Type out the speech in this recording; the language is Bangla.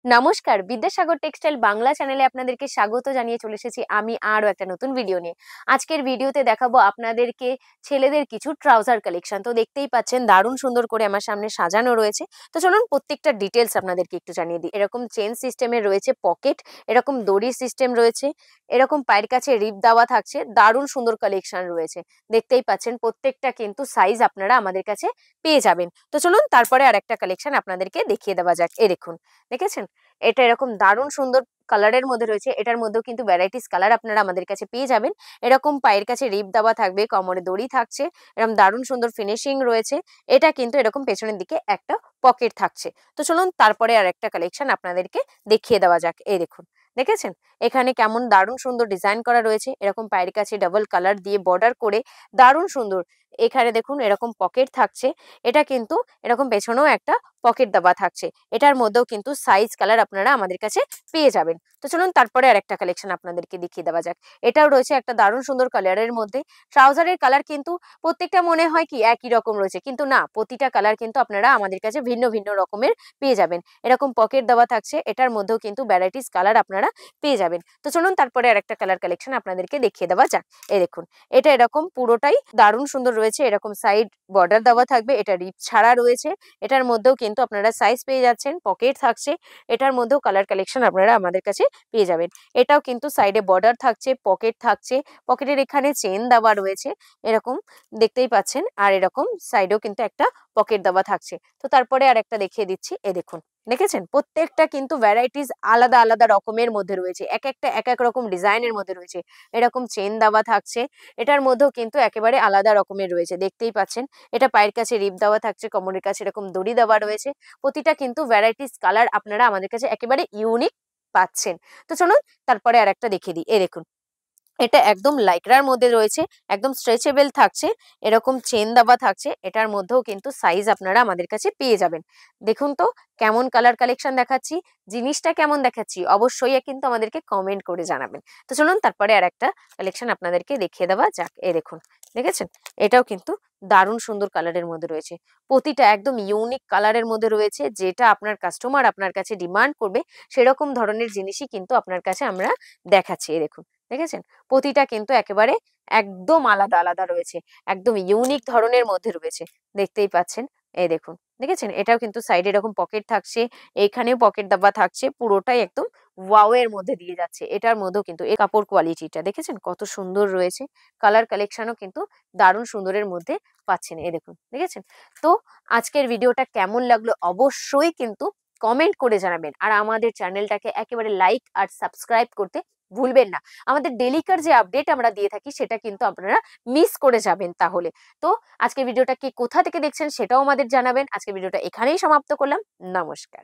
নমস্কার, বিদ্যাসাগর টেক্সটাইল বাংলা চ্যানেলে আপনাদেরকে স্বাগত জানিয়ে চলে এসেছি আমি আরো একটা নতুন ভিডিও নিয়ে। আজকের ভিডিওতে দেখাবো আপনাদেরকে ছেলেদের কিছু ট্রাউজার কালেকশন। তো দেখতেই পাচ্ছেন দারুণ সুন্দর করে আমার সামনে সাজানো রয়েছে। তো চলুন প্রত্যেকটা ডিটেলস আপনাদেরকে একটু জানিয়ে দিই। এরকম চেন সিস্টেমের রয়েছে পকেট, এরকম দড়ি সিস্টেম রয়েছে, এরকম পায়ের কাছে রিপ দেওয়া থাকছে, দারুণ সুন্দর কালেকশন রয়েছে। দেখতেই পাচ্ছেন প্রত্যেকটা কিন্তু সাইজ আপনারা আমাদের কাছে পেয়ে যাবেন। তো চলুন তারপরে আরেকটা কালেকশন আপনাদেরকে দেখিয়ে দেওয়া যাক। এই দেখুন, দেখেছেন? এটা এরকম দারুণ সুন্দর কালারের মধ্যে রয়েছে। এটার মধ্যেও কিন্তু ভ্যারাইটিস কালার আপনারা আমাদের কাছে পেয়ে যাবেন। এরকম পায়ের কাছে রিপ দেওয়া থাকবে, কোমরে দড়ি থাকছে, এরকম দারুণ সুন্দর ফিনিশিং রয়েছে। এটা কিন্তু এরকম পেছনের দিকে একটা পকেট থাকছে। তো চলুন তারপরে আরেকটা কালেকশন আপনাদেরকে দেখিয়ে দেওয়া যাক। এই দেখুন, দেখেছেন? এখানে কেমন দারুণ সুন্দর ডিজাইন করা রয়েছে। এরকম পায়ের কাছে ডাবল কালার দিয়ে বর্ডার করে দারুণ সুন্দর। এখানে দেখুন এরকম পকেট থাকছে। এটা কিন্তু এরকম পেছনেও একটা পকেট দেওয়া থাকছে। এটার মধ্যেও কিন্তু সাইজ কালার আপনারা আমাদের কাছে পেয়ে যাবেন। তো চলুন তারপরে আরেকটা কালেকশন আপনাদেরকে দেখিয়ে দেওয়া যাক। এটাও রয়েছে একটা দারুণ সুন্দর কালারের মধ্যে। ট্রাউজারের কালার কিন্তু প্রত্যেকটা মনে হয় কি একই রকম রয়েছে, কিন্তু না, প্রতিটা কালার কিন্তু আপনারা আমাদের কাছে ভিন্ন ভিন্ন রকমের পেয়ে যাবেন। এরকম পকেট দেওয়া থাকছে, এটার মধ্যেও কিন্তু ভ্যারাইটিস কালার আপনারা পেয়ে যাবেন। তো চলুন তারপরে আরেকটা কালার কালেকশন আপনাদেরকে দেখিয়ে দেওয়া যাক। এই দেখুন, এটা এরকম পুরোটাই দারুণ সুন্দর রয়েছে। এরকম সাইড বর্ডার দেওয়া থাকবে, এটা রিপ ছাড়া রয়েছে। এটার মধ্যেও কিন্তু আপনারা সাইজ পেয়ে যাচ্ছেন, পকেট থাকছে। এটার মধ্যেও কালার কালেকশন আপনারা আমাদের কাছে পেয়ে যাবেন। এটাও কিন্তু সাইডে বর্ডার থাকছে, পকেট থাকছে, পকেটের এখানে চেন দেওয়া রয়েছে এরকম, দেখতেই পাচ্ছেন। আর এরকম সাইডেও কিন্তু একটা পকেট দেওয়া থাকছে। তো তারপরে আর একটা দেখিয়ে দিচ্ছি। এ দেখুন, দেখেছেন? প্রত্যেকটা কিন্তু ভ্যারাইটিস আলাদা আলাদা রকমের মধ্যে রয়েছে, এক একটা এক এক রকম ডিজাইনের মধ্যে রয়েছে। এরকম চেন দেওয়া থাকছে, এটার মধ্যেও কিন্তু একেবারে আলাদা রকমের রয়েছে, দেখতেই পাচ্ছেন। এটা পায়ের কাছে রিপ দেওয়া থাকছে, কোমরের কাছে এরকম দড়ি দেওয়া রয়েছে। প্রতিটা কিন্তু ভ্যারাইটিস কালার আপনারা আমাদের কাছে একেবারে ইউনিক পাচ্ছেন। তো চলুন তারপরে আরেকটা দেখিয়ে দিই। এই দেখুন, এটা একদম লাইক্রার মধ্যে রয়েছে, একদম স্ট্রেচেবল থাকছে, এরকম চেন দেওয়া থাকছে। এটার মধ্যেও কিন্তু সাইজ আপনারা আমাদের কাছে পেয়ে যাবেন। দেখুন তো কেমন কালার কালেকশন দেখাচ্ছি, জিনিসটা কেমন দেখাচ্ছি, অবশ্যই কিন্তু আমাদেরকে কমেন্ট করে জানাবেন। তো চলুন তারপরে আরেকটা কালেকশন আপনাদেরকে দেখিয়ে দেওয়া যাক। এই দেখুন, দেখেছেন? এটাও কিন্তু দারুণ সুন্দর কালারের মধ্যে রয়েছে। প্রতিটা একদম ইউনিক কালারের মধ্যে রয়েছে, যেটা আপনার কাস্টমার আপনার কাছে ডিমান্ড করবে সেরকম ধরনের জিনিসই কিন্তু আপনার কাছে আমরা দেখাচ্ছি। এই দেখুন, দেখেছেন? প্রতিটা কিন্তু একেবারে একদম আলাদা আলাদা রয়েছে, একদম ইউনিক ধরনের মধ্যে রয়েছে, দেখতেই পাচ্ছেন। এই দেখুন, দেখেছেন? এটাও কিন্তু সাইডে এরকম পকেট থাকছে, এইখানেও পকেট দেওয়া থাকছে, পুরোটাই একদম ওয়াও এর মধ্যে দিয়ে যাচ্ছে। এটার মধ্যেও কিন্তু এই কাপড় কোয়ালিটিটা দেখেছেন কত সুন্দর রয়েছে। কালার কালেকশনও কিন্তু দারুণ সুন্দরের মধ্যে পাচ্ছেন। এই দেখুন, দেখেছেন? তো আজকের ভিডিওটা কেমন লাগলো অবশ্যই কিন্তু কমেন্ট করে জানাবেন। আর আমাদের চ্যানেলটাকে একেবারে লাইক আর সাবস্ক্রাইব করতে ভুলবেন না। আমাদের ডেইলিকার যে আপডেট আমরা দিয়ে থাকি সেটা কিন্তু আপনারা মিস করে যাবেন তাহলে। তো আজকের ভিডিওটা কে কোথা থেকে দেখছেন সেটাও আমাদের জানাবেন। আজকের ভিডিওটা এখানেই সমাপ্ত করলাম। নমস্কার।